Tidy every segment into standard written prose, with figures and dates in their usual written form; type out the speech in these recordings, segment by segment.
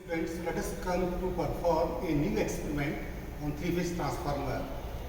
Friends, let us come to perform a new experiment on three-phase transformer.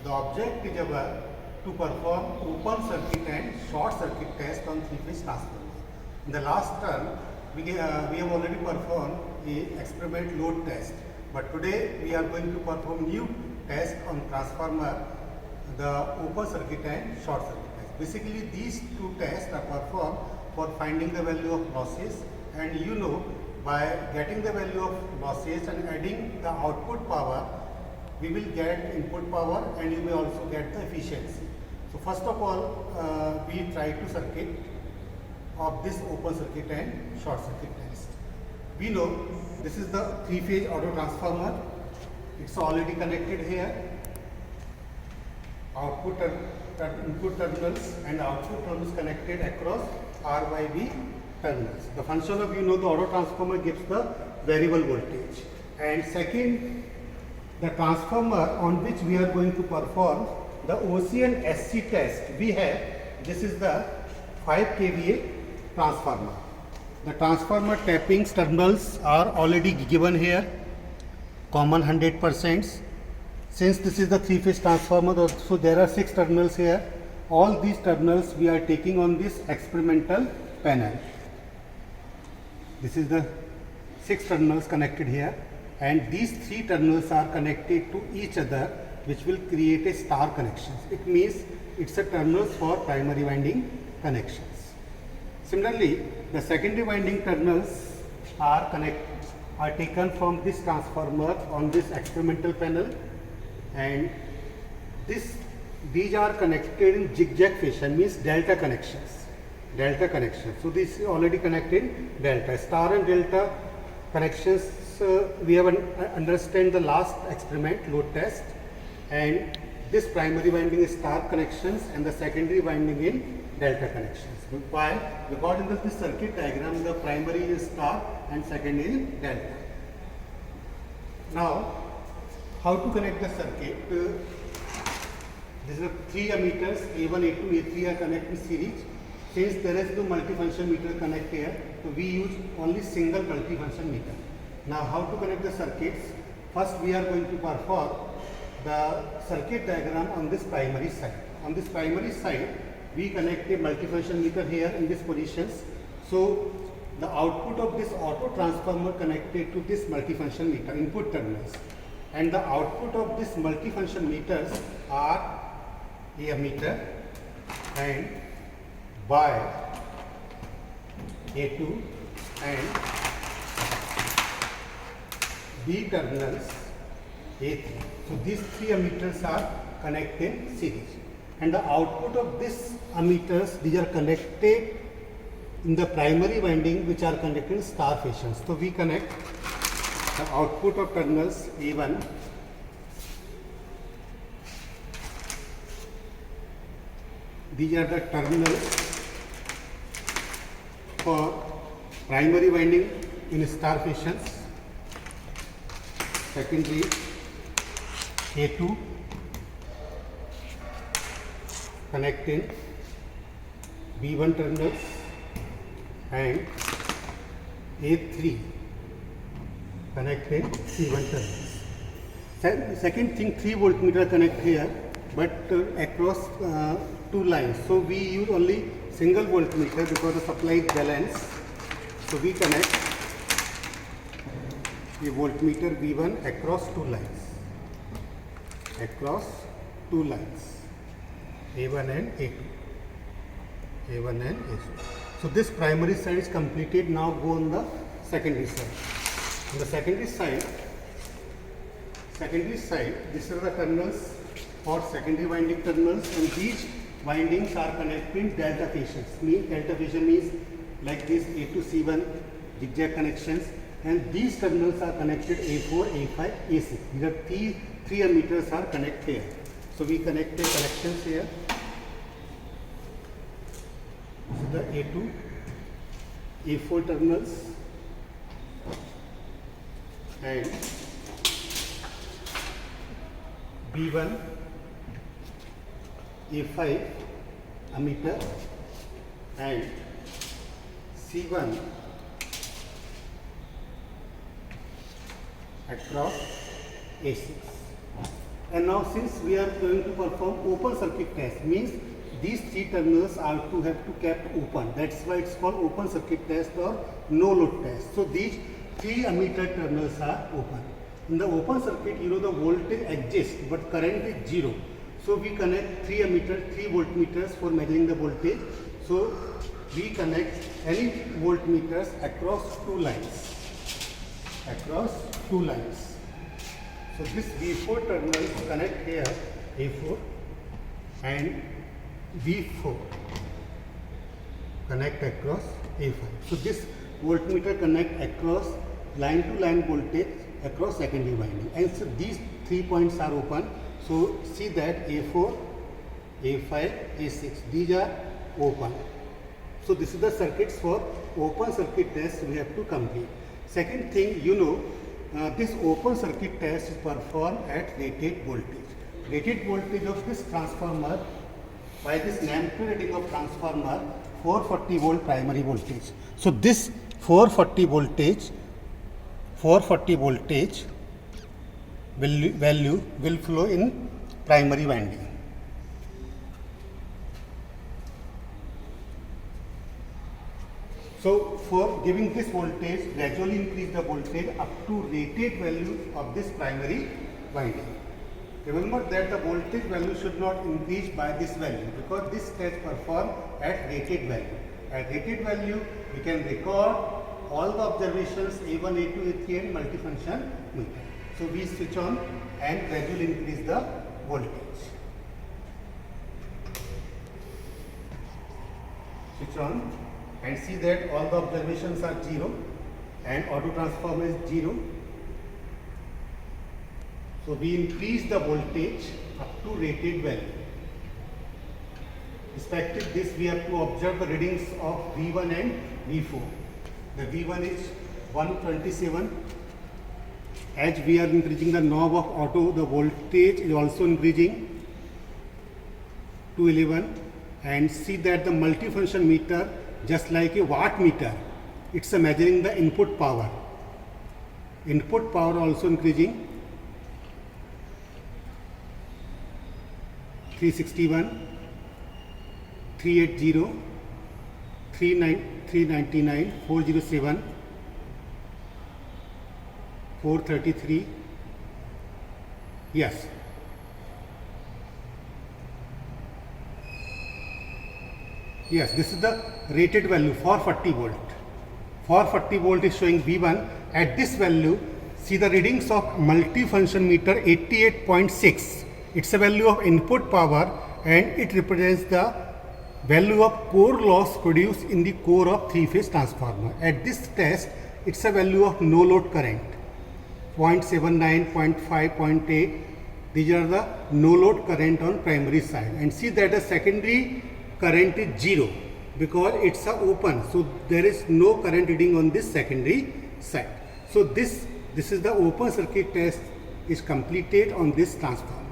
The object is to perform open circuit and short circuit test on three-phase transformer. In the last term, we have already performed a experiment load test, but today we are going to perform new test on transformer, the open circuit and short circuit test. Basically, these two tests are performed for finding the value of losses, and by getting the value of losses and adding the output power, we will get input power and you may also get the efficiency. So first of all, we try to circuit of this open circuit and short circuit test. We know this is the three-phase auto transformer. It's already connected here. Input terminals and output terminals connected across R by B terminals. The function of the auto transformer gives the variable voltage. And second, the transformer on which we are going to perform the OC and SC test, we have, this is the 5 kVA transformer. The transformer tappings terminals are already given here, common 100%. Since this is the three-phase transformer, so there are 6 terminals here. All these terminals we are taking on this experimental panel. This is the 6 terminals connected here, and these 3 terminals are connected to each other, which will create a star connections. It means it's a terminals for primary winding connections. Similarly, the secondary winding terminals are taken from this transformer on this experimental panel, and these are connected in zigzag fashion, means delta connections. So this is already connected delta. Star and delta connections we have understand the last experiment load test, and this primary winding is star connections and the secondary winding in delta connections. Why? Because in this circuit diagram the primary is star and secondary is delta. Now, how to connect the circuit? These are 3 ammeters, A1, A2, A3 are connected in series. Since there is no multifunction meter connect here, so we use only single multifunction meter. Now, how to connect the circuits? First, we are going to perform the circuit diagram on this primary side. On this primary side, we connect a multifunction meter here in this positions. So, the output of this auto transformer connected to this multifunction meter, input terminals, and the output of this multifunction meters are a ammeter and by A2 and B terminals A3. So these 3 ammeters are connected in series, and the output of these ammeters, these are connected in the primary winding, which are connected in star fashion. So we connect the output of terminals A1 these are the terminals for primary winding in star fashions, secondary A2 connecting B1 terminals and A3 connecting C1 terminals. Second thing, 3 voltmeter connect here, but across 2 lines. So we use only single voltmeter because the supply is balanced. So we connect a voltmeter V1 across 2 lines. A1 and A2. So this primary side is completed. Now go on the secondary side. On the secondary side, these are the terminals for secondary winding terminals, and these windings are connected in delta fashions. Delta fashion means like this A2, C1 zigzag connections, and these terminals are connected A4, A5, A6. These are 3 ammeters are connected here. So we connect the connections here. This is the A2, A4 terminals and B1, A5 ammeter and C1 across A6. And now since we are going to perform open circuit test, means these three terminals are to have to kept open. That's why it's called open circuit test or no load test. So these three ammeter terminals are open. In the open circuit, you know the voltage exists but current is 0. So we connect 3 voltmeters for measuring the voltage. So we connect any voltmeters across two lines. So this V4 terminal connect here A4 and V4 connect across A5. So this voltmeter connect across line to line voltage across secondary winding, and so these 3 points are open. So see that A4, A5, A6, these are open. So this is the circuits for open circuit test we have to complete. Second thing, you know, this open circuit test is performed at rated voltage. Rated voltage of this transformer, by this ampere rating of transformer, 440 volt primary voltage. So this 440 voltage value will flow in primary winding. So for giving this voltage, gradually increase the voltage up to rated value of this primary winding. Remember that the voltage value should not increase by this value, because this test performed at rated value. At rated value, we can record all the observations A1, A2, A3 and multifunction meter. So we switch on and gradually increase the voltage. Switch on and see that all the observations are 0 and auto transformer is 0. So we increase the voltage up to rated value. Respective this, we have to observe the readings of V1 and V4. The V1 is 127. As we are increasing the knob of auto, the voltage is also increasing to 11. And see that the multifunction meter, just like a watt meter, it's measuring the input power. Input power also increasing. 361, 380, 399, 407, 433. Yes. Yes, this is the rated value, 440 volt. 440 volt is showing V1. At this value, see the readings of multifunction meter 88.6. It's a value of input power and it represents the value of core loss produced in the core of three-phase transformer. At this test, it's a value of no load current, 0.79, 0.5, 0.8. These are the no load current on primary side. And see that the secondary current is 0 because it's a open. So there is no current reading on this secondary side. So this is the open circuit test is completed on this transformer.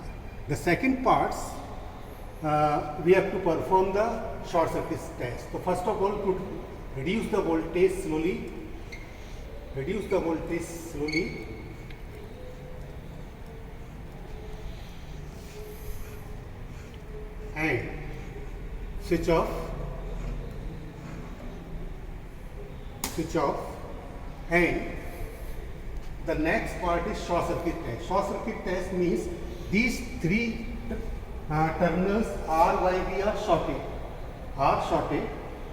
The second parts, we have to perform the short circuit test. So first of all, to reduce the voltage slowly, and switch off, and the next part is short circuit test. Short circuit test means these three terminals R, Y, B are shorted.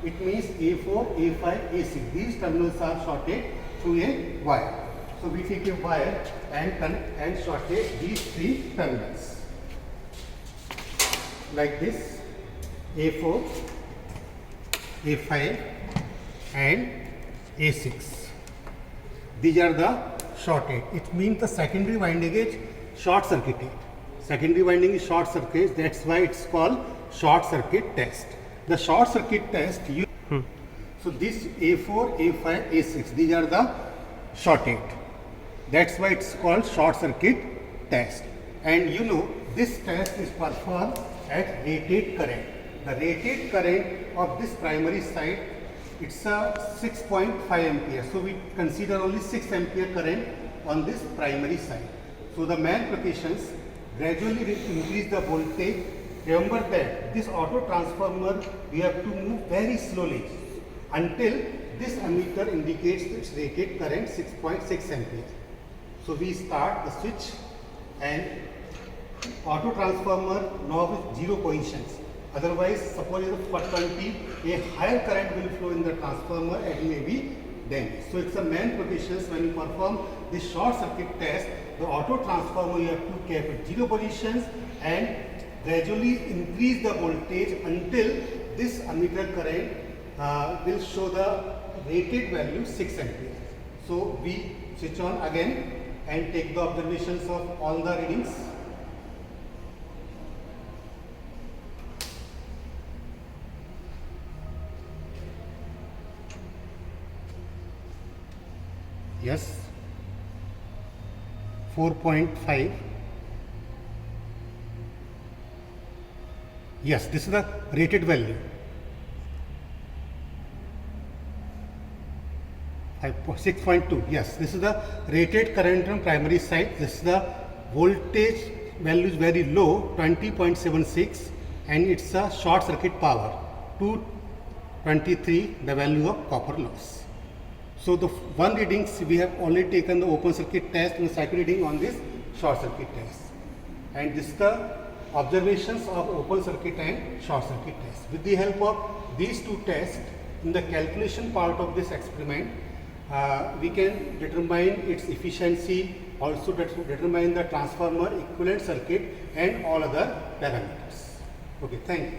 It means A4, A5, A6. These terminals are shorted through a wire. So we take a wire and shorted these three terminals like this: A4, A5 and A6. These are the shorted. It means the secondary winding is short circuited. Secondary winding is short circuit. That's why it's called short circuit test. The short circuit test, so this A4, A5, A6, these are the shorted. That's why it's called short circuit test. And you know, this test is performed at rated current. The rated current of this primary side, it's a 6.5 ampere. So we consider only 6 ampere current on this primary side. So the main applications gradually increase the voltage. Remember that this auto transformer we have to move very slowly until this ammeter indicates its rated current 6.6 ampere. So we start the switch and auto transformer now with 0 positions. Otherwise, suppose for 20, a higher current will flow in the transformer and may be damaged. So it's the main provisions when you perform this short circuit test, the auto transformer you have to keep at 0 positions and gradually increase the voltage until this ammeter current will show the rated value 6 ampere. So we switch on again and take the observations of all the readings. Yes, 4.5. Yes, this is the rated value. 6.2. Yes, this is the rated current on primary side. This is the voltage value is very low, 20.76, and it's a short circuit power, 223, the value of copper loss. So the one readings we have already taken the open circuit test and the second reading on this short circuit test. And this is the observations of open circuit and short circuit test. With the help of these two tests, in the calculation part of this experiment, we can determine its efficiency, also determine the transformer equivalent circuit and all other parameters. Okay, thank you.